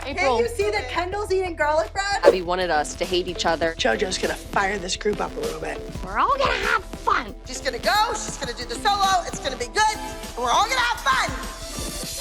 April. Can't you see that Kendall's eating garlic bread? Abby wanted us to hate each other. JoJo's gonna fire this group up a little bit. We're all gonna have fun. She's gonna go, she's gonna do the solo, it's gonna be good, and we're all gonna have fun.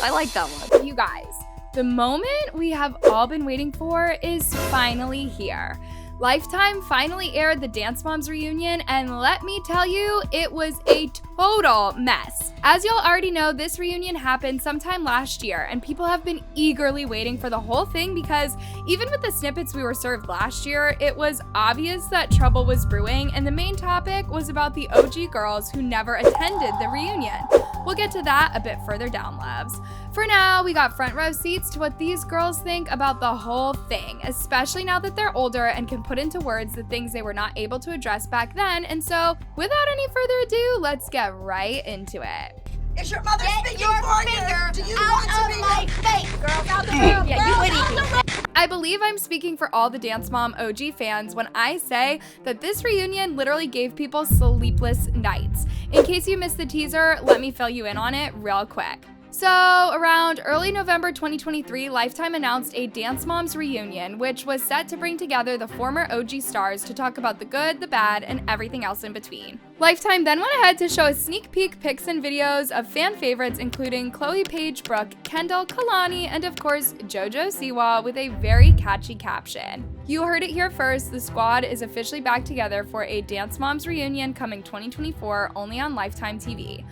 I like that one. You guys, the moment we have all been waiting for is finally here. Lifetime finally aired the Dance Moms reunion, and let me tell you, it was a total mess. As y'all already know, this reunion happened sometime last year, and people have been eagerly waiting for the whole thing because even with the snippets we were served last year, it was obvious that trouble was brewing, and the main topic was about the OG girls who never attended the reunion. We'll get to that a bit further down, loves. For now, we got front row seats to what these girls think about the whole thing, especially now that they're older and can put into words the things they were not able to address back then. And so, without any further ado, let's get right into it. Is your mother Get speaking your for finger you? Do you out want to of be my face. Girls out the room. Yeah, you idiot. I believe I'm speaking for all the Dance Mom OG fans when I say that this reunion literally gave people sleepless nights. In case you missed the teaser, let me fill you in on it real quick. So, around early November 2023, Lifetime announced a Dance Moms reunion, which was set to bring together the former OG stars to talk about the good, the bad, and everything else in between. Lifetime then went ahead to show a sneak peek pics and videos of fan favorites including Chloe Paige Brooke, Kendall, Kalani, and of course, JoJo Siwa with a very catchy caption. You heard it here first, the squad is officially back together for a Dance Moms reunion coming 2024 only on Lifetime TV.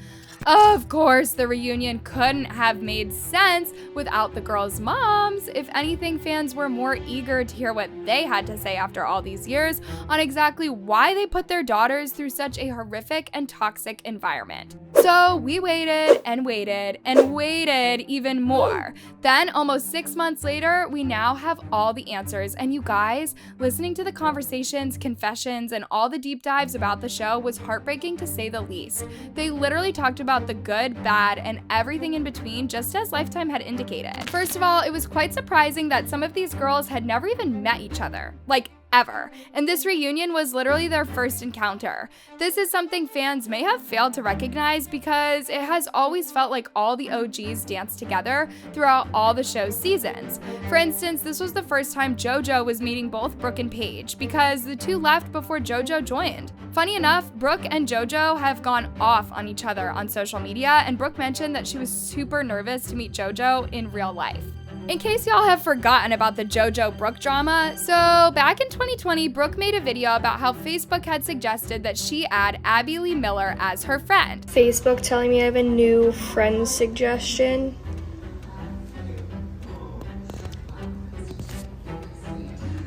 Of course, the reunion couldn't have made sense without the girls' moms. If anything, fans were more eager to hear what they had to say after all these years on exactly why they put their daughters through such a horrific and toxic environment. So we waited and waited and waited even more. Then, almost 6 months later, we now have all the answers. And you guys, listening to the conversations, confessions, and all the deep dives about the show was heartbreaking to say the least. They literally talked about the good, bad, and everything in between, just as Lifetime had indicated. First of all, it was quite surprising that some of these girls had never even met each other. Like, ever. And this reunion was literally their first encounter. This is something fans may have failed to recognize because it has always felt like all the OGs danced together throughout all the show's seasons. For instance, this was the first time JoJo was meeting both Brooke and Paige because the two left before JoJo joined. Funny enough, Brooke and JoJo have gone off on each other on social media, and Brooke mentioned that she was super nervous to meet JoJo in real life. In case y'all have forgotten about the JoJo Brooke drama, so back in 2020, Brooke made a video about how Facebook had suggested that she add Abby Lee Miller as her friend. Facebook telling me I have a new friend suggestion.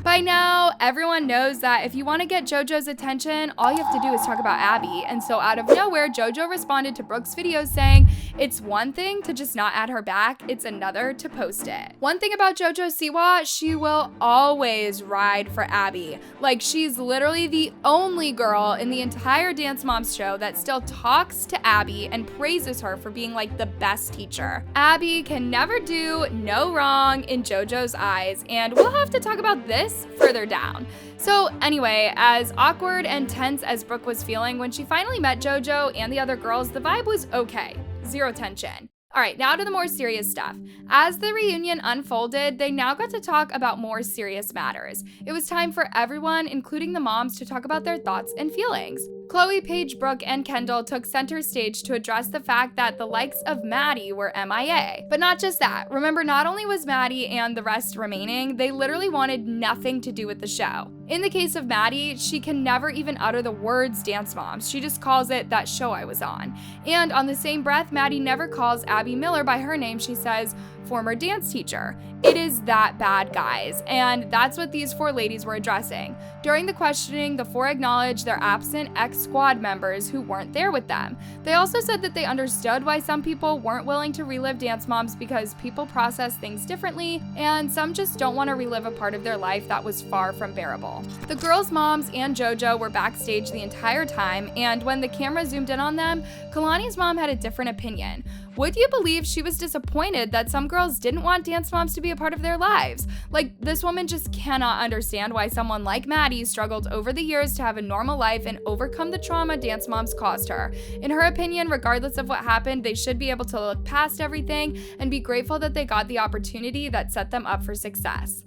By now, everyone knows that if you want to get JoJo's attention, all you have to do is talk about Abby. And so out of nowhere, JoJo responded to Brooke's video saying, it's one thing to just not add her back, it's another to post it. One thing about JoJo Siwa, she will always ride for Abby. Like, she's literally the only girl in the entire Dance Moms show that still talks to Abby and praises her for being like the best teacher. Abby can never do no wrong in JoJo's eyes, and we'll have to talk about this further down. So anyway, as awkward and tense as Brooke was feeling when she finally met JoJo and the other girls, the vibe was okay. Zero tension. All right, now to the more serious stuff. As the reunion unfolded, they now got to talk about more serious matters. It was time for everyone, including the moms, to talk about their thoughts and feelings. Chloe, Paige, Brooke, and Kendall took center stage to address the fact that the likes of Maddie were MIA. But not just that. Remember, not only was Maddie and the rest remaining, they literally wanted nothing to do with the show. In the case of Maddie, she can never even utter the words Dance Moms. She just calls it that show I was on. And on the same breath, Maddie never calls Abby Miller by her name. She says, former dance teacher. It is that bad, guys. And that's what these four ladies were addressing. During the questioning, the four acknowledged their absent ex-squad members who weren't there with them. They also said that they understood why some people weren't willing to relive Dance Moms because people process things differently, and some just don't want to relive a part of their life that was far from bearable. The girls' moms and JoJo were backstage the entire time, and when the camera zoomed in on them, Kalani's mom had a different opinion. Would you believe she was disappointed that some girls didn't want dance moms to be a part of their lives? Like, this woman just cannot understand why someone like Maddie struggled over the years to have a normal life and overcome the trauma dance moms caused her. In her opinion, regardless of what happened, they should be able to look past everything and be grateful that they got the opportunity that set them up for success.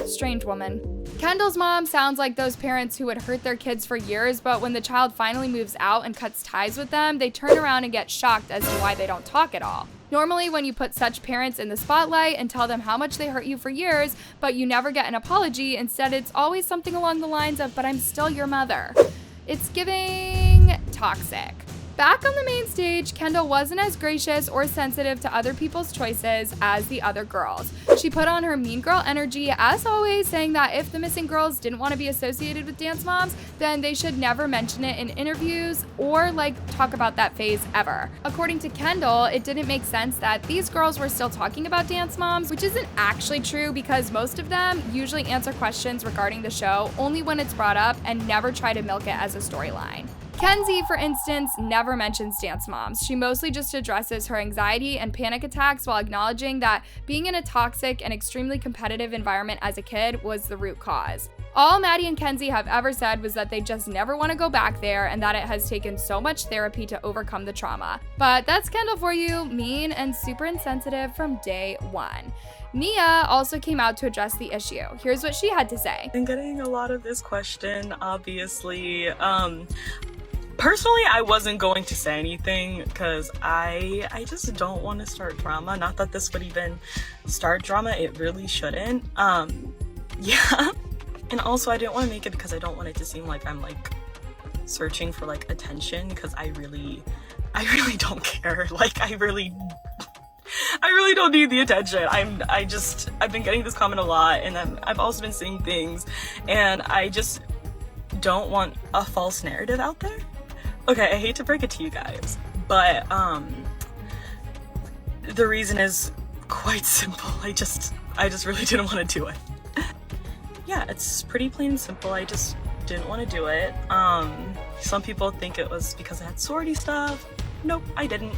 Strange woman. Kendall's mom sounds like those parents who would hurt their kids for years, but when the child finally moves out and cuts ties with them, they turn around and get shocked as to why they don't talk at all. Normally, when you put such parents in the spotlight and tell them how much they hurt you for years, but you never get an apology, instead it's always something along the lines of, "But I'm still your mother." It's giving toxic. Back on the main stage, Kendall wasn't as gracious or sensitive to other people's choices as the other girls. She put on her mean girl energy, as always, saying that if the missing girls didn't want to be associated with dance moms, then they should never mention it in interviews or talk about that phase ever. According to Kendall, it didn't make sense that these girls were still talking about dance moms, which isn't actually true because most of them usually answer questions regarding the show only when it's brought up and never try to milk it as a storyline. Kenzie, for instance, never mentions dance moms. She mostly just addresses her anxiety and panic attacks while acknowledging that being in a toxic and extremely competitive environment as a kid was the root cause. All Maddie and Kenzie have ever said was that they just never want to go back there and that it has taken so much therapy to overcome the trauma. But that's Kendall for you, mean and super insensitive from day one. Nia also came out to address the issue. Here's what she had to say. I've been getting a lot of this question, obviously. Personally, I wasn't going to say anything because I just don't want to start drama. Not that this would even start drama, it really shouldn't. Yeah. And also I didn't want to make it because I don't want it to seem like I'm searching for attention, because I really don't care. I really don't need the attention. I've been getting this comment a lot, and I've also been seeing things, and I just don't want a false narrative out there. Okay, I hate to break it to you guys, but the reason is quite simple. I just really didn't want to do it. Yeah, it's pretty plain and simple. I just didn't want to do it. Some people think it was because I had sorority stuff. Nope, I didn't.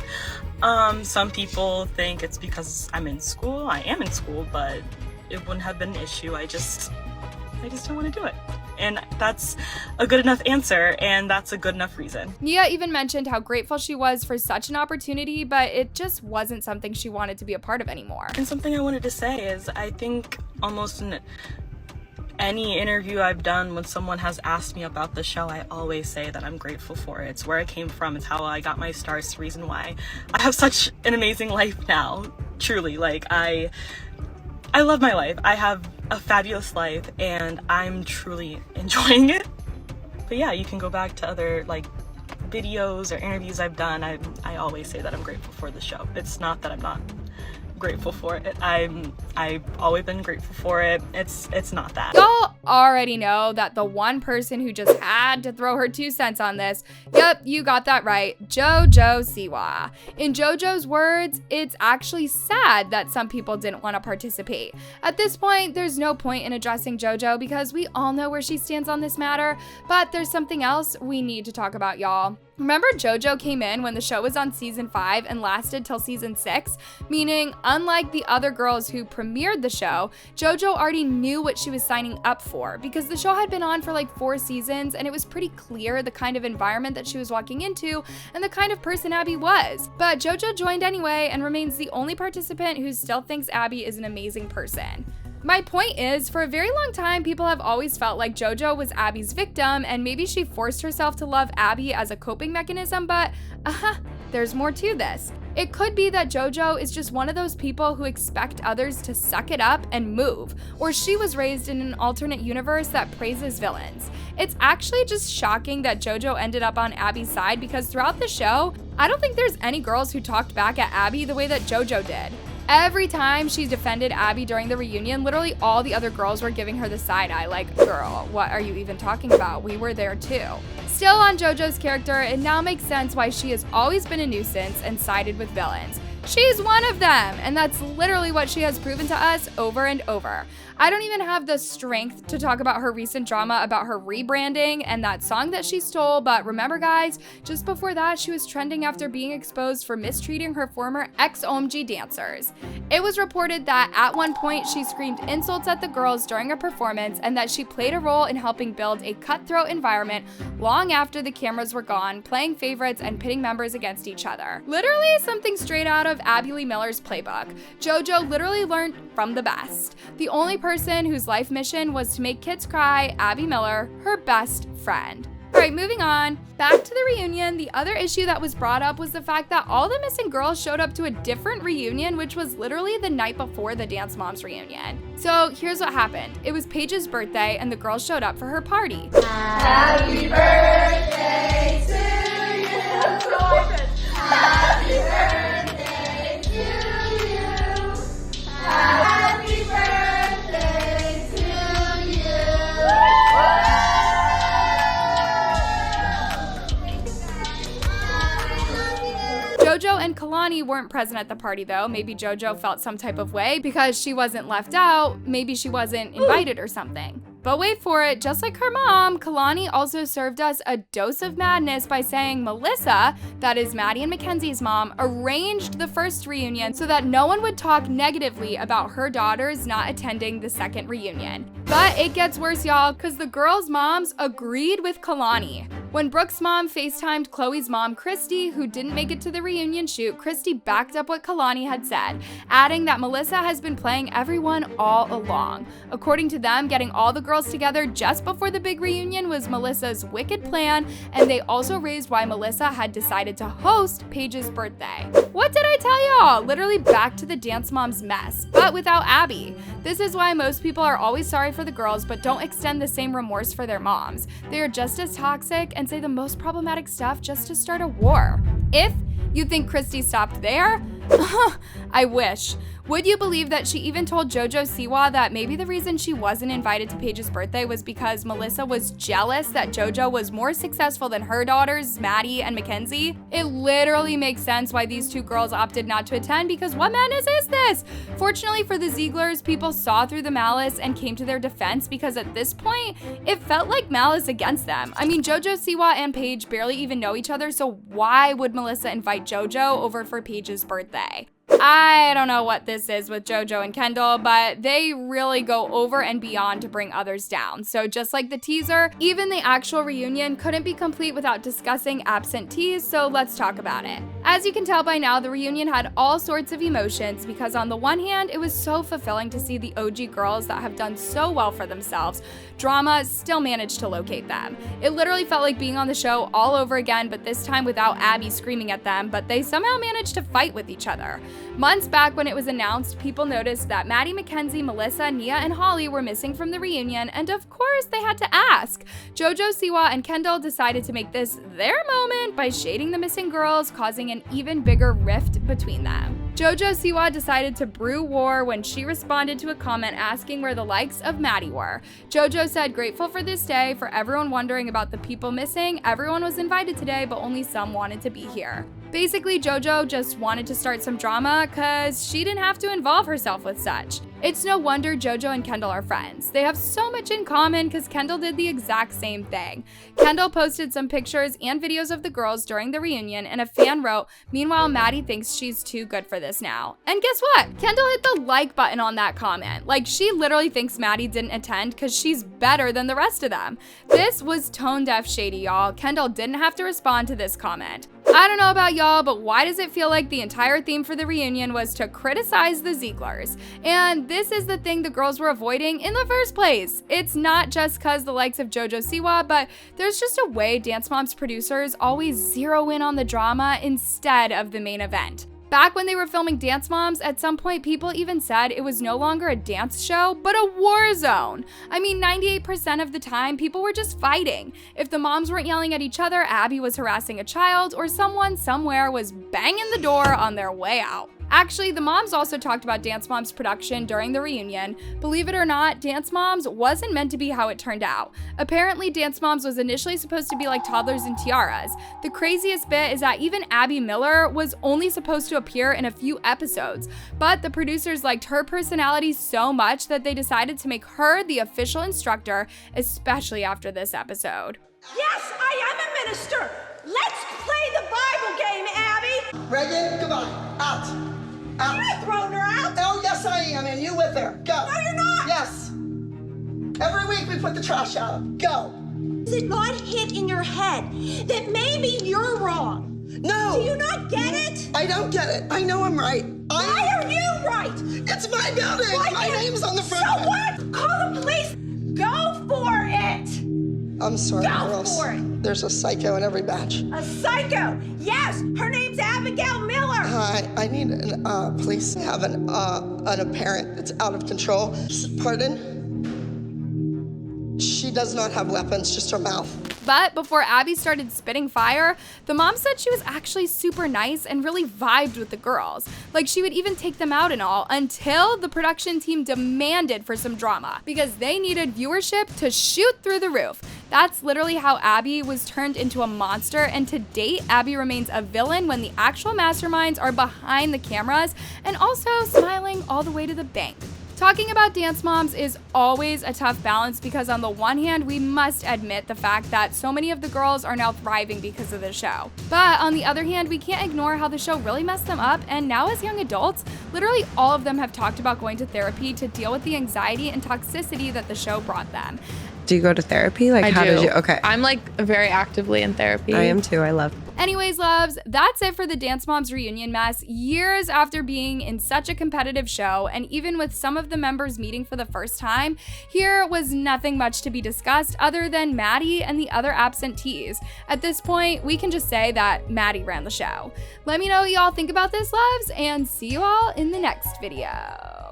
Some people think it's because I'm in school. I am in school, but it wouldn't have been an issue. I just didn't want to do it. And that's a good enough answer, and that's a good enough reason. Nia even mentioned how grateful she was for such an opportunity, but it just wasn't something she wanted to be a part of anymore. And something I wanted to say is I think almost in any interview I've done, when someone has asked me about the show, I always say that I'm grateful for it. It's where I came from. It's how I got my start. It's the reason why I have such an amazing life now. Truly, I love my life. I have a fabulous life, and I'm truly enjoying it. But yeah, you can go back to other videos or interviews I've done. I always say that I'm grateful for the show. It's not that I'm not grateful for it. I've always been grateful for it. It's not that. Y'all already know that the one person who just had to throw her 2 cents on this, yep, you got that right, JoJo Siwa. In JoJo's words, it's actually sad that some people didn't want to participate. At this point, there's no point in addressing JoJo because we all know where she stands on this matter, but there's something else we need to talk about, y'all. Remember JoJo came in when the show was on season 5 and lasted till season 6? Meaning, unlike the other girls who premiered the show, JoJo already knew what she was signing up for because the show had been on for 4 seasons and it was pretty clear the kind of environment that she was walking into and the kind of person Abby was. But JoJo joined anyway and remains the only participant who still thinks Abby is an amazing person. My point is, for a very long time, people have always felt like JoJo was Abby's victim, and maybe she forced herself to love Abby as a coping mechanism, but there's more to this. It could be that JoJo is just one of those people who expect others to suck it up and move, or she was raised in an alternate universe that praises villains. It's actually just shocking that JoJo ended up on Abby's side because throughout the show, I don't think there's any girls who talked back at Abby the way that JoJo did. Every time she defended Abby during the reunion, literally all the other girls were giving her the side eye, girl, what are you even talking about? We were there too. Still on JoJo's character, it now makes sense why she has always been a nuisance and sided with villains. She's one of them, and that's literally what she has proven to us over and over. I don't even have the strength to talk about her recent drama about her rebranding and that song that she stole, but remember guys, just before that, she was trending after being exposed for mistreating her former ex-OMG dancers. It was reported that at one point she screamed insults at the girls during a performance and that she played a role in helping build a cutthroat environment long after the cameras were gone, playing favorites and pitting members against each other. Literally something straight out of Abby Lee Miller's playbook. JoJo literally learned from the best. The only person whose life mission was to make kids cry, Abby Miller, her best friend. Alright, moving on. Back to the reunion, the other issue that was brought up was the fact that all the missing girls showed up to a different reunion, which was literally the night before the Dance Moms reunion. So here's what happened. It was Paige's birthday and the girls showed up for her party. Happy birthday to you. Happy birthday to you. Happy birthday to you. JoJo and Kalani weren't present at the party though. Maybe JoJo felt some type of way because she wasn't left out. Maybe she wasn't invited or something. But wait for it, just like her mom, Kalani also served us a dose of madness by saying Melissa, that is Maddie and Mackenzie's mom, arranged the first reunion so that no one would talk negatively about her daughters not attending the second reunion. But it gets worse, y'all, because the girls' moms agreed with Kalani. When Brooke's mom FaceTimed Chloe's mom, Christy, who didn't make it to the reunion shoot, Christy backed up what Kalani had said, adding that Melissa has been playing everyone all along. According to them, getting all the girls together just before the big reunion was Melissa's wicked plan, and they also raised why Melissa had decided to host Paige's birthday. What did I tell y'all? Literally back to the Dance Moms mess, but without Abby. This is why most people are always sorry for the girls, but don't extend the same remorse for their moms. They are just as toxic and say the most problematic stuff just to start a war. If you think Christy stopped there, I wish. Would you believe that she even told JoJo Siwa that maybe the reason she wasn't invited to Paige's birthday was because Melissa was jealous that JoJo was more successful than her daughters, Maddie and Mackenzie? It literally makes sense why these two girls opted not to attend, because what madness is this? Fortunately for the Zieglers, people saw through the malice and came to their defense, because at this point, it felt like malice against them. I mean, JoJo Siwa and Paige barely even know each other, so why would Melissa invite JoJo over for Paige's birthday? I don't know what this is with JoJo and Kendall, but they really go over and beyond to bring others down. So just like the teaser, even the actual reunion couldn't be complete without discussing absentees, so let's talk about it. As you can tell by now, the reunion had all sorts of emotions, because on the one hand, it was so fulfilling to see the OG girls that have done so well for themselves. Drama still managed to locate them. It literally felt like being on the show all over again, but this time without Abby screaming at them, but they somehow managed to fight with each other. Months back when it was announced, people noticed that Maddie, Mackenzie, Melissa, Nia, and Holly were missing from the reunion, and of course they had to ask. JoJo, Siwa, and Kendall decided to make this their moment by shading the missing girls, causing an even bigger rift between them. JoJo Siwa decided to brew war when she responded to a comment asking where the likes of Maddie were. JoJo said, "Grateful for this day, for everyone wondering about the people missing. Everyone was invited today, but only some wanted to be here." Basically, JoJo just wanted to start some drama because she didn't have to involve herself with such. It's no wonder JoJo and Kendall are friends. They have so much in common because Kendall did the exact same thing. Kendall posted some pictures and videos of the girls during the reunion, and a fan wrote, "Meanwhile, Maddie thinks she's too good for this now." And guess what? Kendall hit the like button on that comment. Like, she literally thinks Maddie didn't attend because she's better than the rest of them. This was tone deaf shady, y'all. Kendall didn't have to respond to this comment. I don't know about y'all, but why does it feel like the entire theme for the reunion was to criticize the Zieglers? And this is the thing the girls were avoiding in the first place. It's not just cause the likes of JoJo Siwa, but there's just a way Dance Moms producers always zero in on the drama instead of the main event. Back when they were filming Dance Moms, at some point people even said it was no longer a dance show, but a war zone. I mean, 98% of the time, people were just fighting. If the moms weren't yelling at each other, Abby was harassing a child, or someone somewhere was banging the door on their way out. Actually, the moms also talked about Dance Moms production during the reunion. Believe it or not, Dance Moms wasn't meant to be how it turned out. Apparently, Dance Moms was initially supposed to be like Toddlers in Tiaras. The craziest bit is that even Abby Miller was only supposed to appear in a few episodes, but the producers liked her personality so much that they decided to make her the official instructor, especially after this episode. Yes, I am a minister. Let's play the Bible game, Abby. Reagan, goodbye. Out. Out. You're not throwing her out. Oh, yes, I am. And you with her. Go. No, you're not. Yes. Every week we put the trash out. Go. Does it not hit in your head that maybe you're wrong? No. Do you not get it? I don't get it. I know I'm right. Why are you right? It's my building. My name's on the front. So what? Call the police. Go for it. I'm sorry, Go girls. for it. There's a psycho in every batch. A psycho. Yes, her name's Abigail Miller. Hi, I need an police have an parent that's out of control. Pardon? She does not have weapons, just her mouth. But before Abby started spitting fire, the mom said she was actually super nice and really vibed with the girls. Like, she would even take them out and all, until the production team demanded for some drama because they needed viewership to shoot through the roof. That's literally how Abby was turned into a monster, and to date, Abby remains a villain when the actual masterminds are behind the cameras and also smiling all the way to the bank. Talking about Dance Moms is always a tough balance because on the one hand, we must admit the fact that so many of the girls are now thriving because of the show. But on the other hand, we can't ignore how the show really messed them up, and now as young adults, literally all of them have talked about going to therapy to deal with the anxiety and toxicity that the show brought them. Do you go to therapy? Like, I how do. did you? Okay. I'm like very actively in therapy. I am too. I love. Anyways, loves, that's it for the Dance Moms reunion mess. Years after being in such a competitive show, and even with some of the members meeting for the first time, here was nothing much to be discussed other than Maddie and the other absentees. At this point, we can just say that Maddie ran the show. Let me know what y'all think about this, loves, and see you all in the next video.